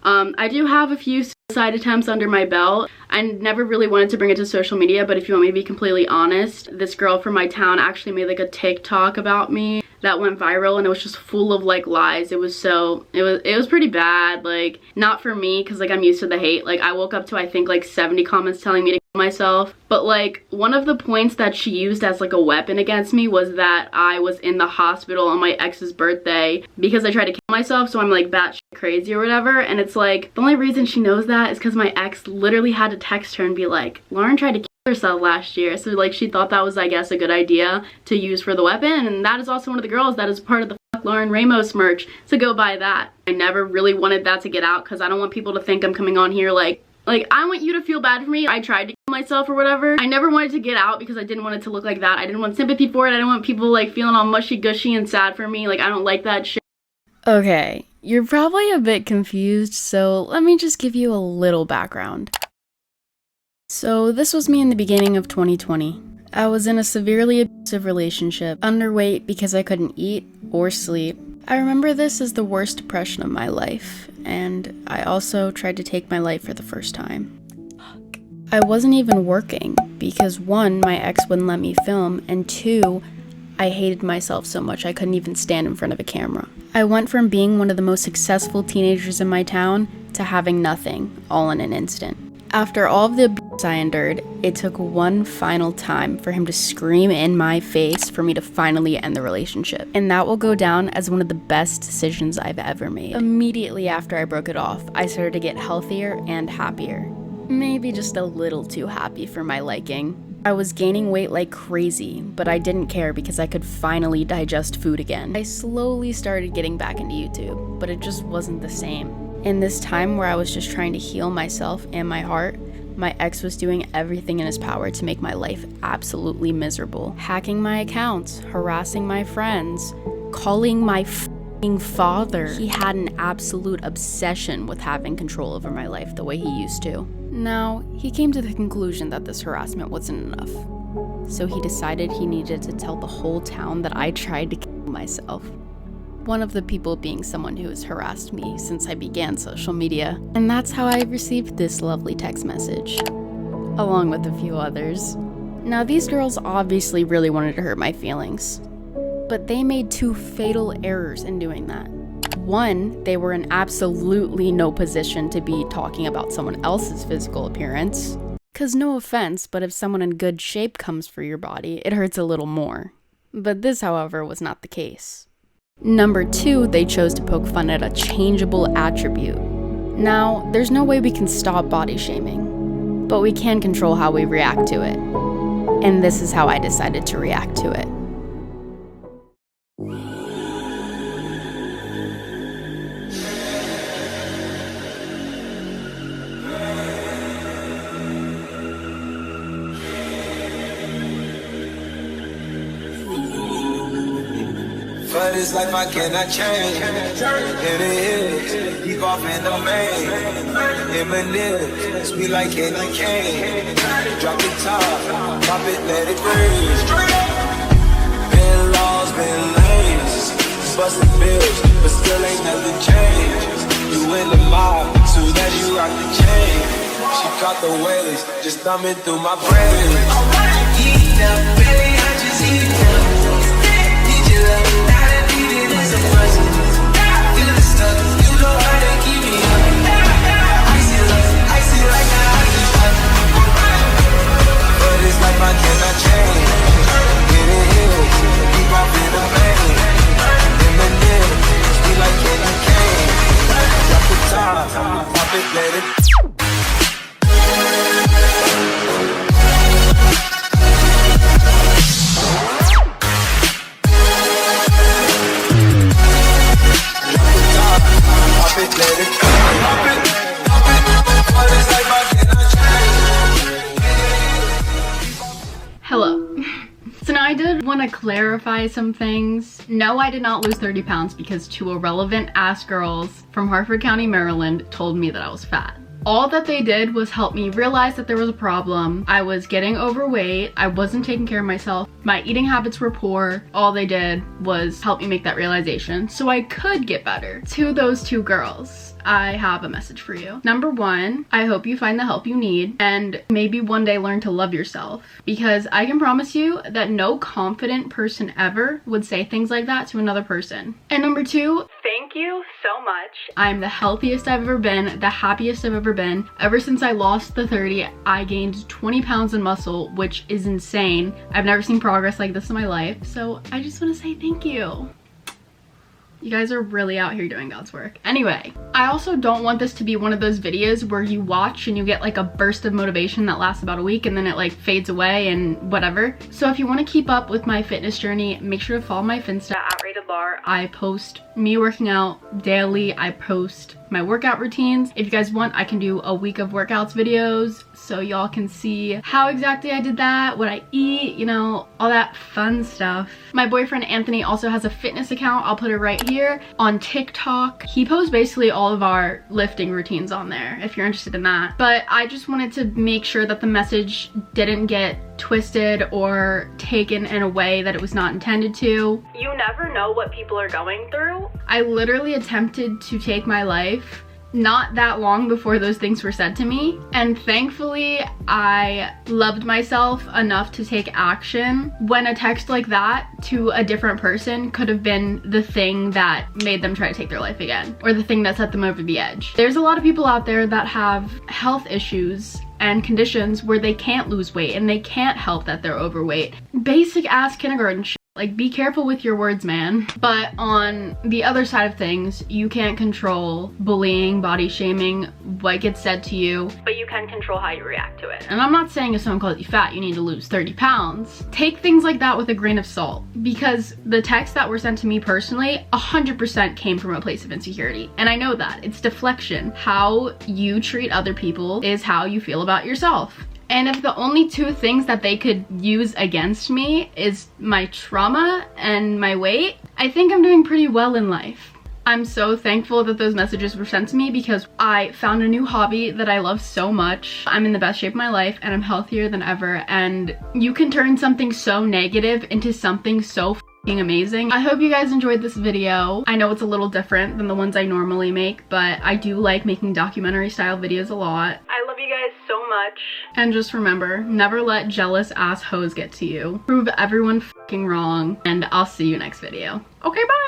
I do have a few suicide attempts under my belt. I never really wanted to bring it to social media, but if you want me to be completely honest, this girl from my town actually made like a TikTok about me that went viral, and it was just full of like lies. It was pretty bad. Like, not for me, because like I'm used to the hate. Like, I woke up to I think like 70 comments telling me to kill myself. But like, one of the points that she used as like a weapon against me was that I was in the hospital on my ex's birthday because I tried to kill myself, so I'm like batshit crazy or whatever. And it's like, the only reason she knows that is because my ex literally had to text her and be like, Lauren tried to kill herself last year. So like, she thought that was, I guess, a good idea to use for the weapon. And that is also one of the girls that is part of the Lauren Ramos merch, so go buy that. I never really wanted that to get out because I don't want people to think I'm coming on here like I want you to feel bad for me. I tried to kill myself or whatever. I never wanted to get out because I didn't want it to look like that. I didn't want sympathy for it. I didn't want people like feeling all mushy gushy and sad for me. Like, I don't like that shit. Okay, you're probably a bit confused, so let me just give you a little background. So this was me in the beginning of 2020. I was in a severely abusive relationship, underweight because I couldn't eat or sleep. I remember this as the worst depression of my life, and I also tried to take my life for the first time. I wasn't even working because 1, my ex wouldn't let me film, and 2, I hated myself so much I couldn't even stand in front of a camera. I went from being one of the most successful teenagers in my town to having nothing, all in an instant. After all of the abuse I endured, it took one final time for him to scream in my face for me to finally end the relationship. And that will go down as one of the best decisions I've ever made. Immediately after I broke it off, I started to get healthier and happier. Maybe just a little too happy for my liking. I was gaining weight like crazy, but I didn't care because I could finally digest food again. I slowly started getting back into YouTube, but it just wasn't the same. In this time where I was just trying to heal myself and my heart, my ex was doing everything in his power to make my life absolutely miserable. Hacking my accounts, harassing my friends, calling my f***ing father. He had an absolute obsession with having control over my life the way he used to. Now, he came to the conclusion that this harassment wasn't enough. So he decided he needed to tell the whole town that I tried to kill myself. One of the people being someone who has harassed me since I began social media. And that's how I received this lovely text message, along with a few others. Now, these girls obviously really wanted to hurt my feelings, but they made 2 fatal errors in doing that. 1, they were in absolutely no position to be talking about someone else's physical appearance. 'Cause no offense, but if someone in good shape comes for your body, it hurts a little more. But this, however, was not the case. Number 2, they chose to poke fun at a changeable attribute. Now, there's no way we can stop body shaming, but we can control how we react to it. And this is how I decided to react to it. For this life I cannot change. In the hills, deep off in the main. Eminem, sweet like candy cane. Drop the top, pop it, let it breathe. Been lost, been lanes, busting bills, but still ain't nothing changed. You in the mob, so that you rock the chain. She caught the waves, just thumbing through my brain. Eat up, baby, I just eat up. Need your love. I cannot change. In the hills, deep off in the main. Eminem, sweet like candy cane. Drop the top, pop it, let it. Hello. So now I did want to clarify some things. No, I did not lose 30 pounds because 2 irrelevant ass girls from Harford County, Maryland told me that I was fat. All that they did was help me realize that there was a problem. I was getting overweight. I wasn't taking care of myself. My eating habits were poor. All they did was help me make that realization so I could get better. To those 2 girls, I have a message for you. Number one, I hope you find the help you need and maybe one day learn to love yourself, because I can promise you that no confident person ever would say things like that to another person. And number two, thank you so much. I'm the healthiest I've ever been, the happiest I've ever been. Ever since I lost the 30, I gained 20 pounds in muscle, which is insane. I've never seen progress like this in my life. So I just want to say thank you. You guys are really out here doing God's work. Anyway, I also don't want this to be one of those videos where you watch and you get like a burst of motivation that lasts about a week and then it like fades away and whatever. So if you want to keep up with my fitness journey, make sure to follow my finsta at @ratedlar. I post me working out daily. I post my workout routines. If you guys want, I can do a week of workouts videos so y'all can see how exactly I did that, what I eat, you know, all that fun stuff. My boyfriend Anthony also has a fitness account. I'll put it right here on TikTok. He posts basically all of our lifting routines on there if you're interested in that. But I just wanted to make sure that the message didn't get twisted or taken in a way that it was not intended to. You never know what people are going through. I literally attempted to take my life not that long before those things were said to me, and thankfully I loved myself enough to take action when a text like that to a different person could have been the thing that made them try to take their life again, or the thing that set them over the edge. There's a lot of people out there that have health issues and conditions where they can't lose weight and they can't help that they're overweight. Basic ass kindergarten shit. Like, be careful with your words, man. But on the other side of things, you can't control bullying, body shaming, what gets said to you, but you can control how you react to it. And I'm not saying if someone calls you fat, you need to lose 30 pounds. Take things like that with a grain of salt, because the texts that were sent to me personally, 100% came from a place of insecurity. And I know that. It's deflection. How you treat other people is how you feel about yourself. And if the only two things that they could use against me is my trauma and my weight, I think I'm doing pretty well in life. I'm so thankful that those messages were sent to me because I found a new hobby that I love so much. I'm in the best shape of my life and I'm healthier than ever, and you can turn something so negative into something so amazing. I hope you guys enjoyed this video. I know it's a little different than the ones I normally make, but I do like making documentary style videos a lot. I love you guys so much. And just remember, never let jealous ass hoes get to you. Prove everyone fucking wrong, and I'll see you next video. Okay, bye!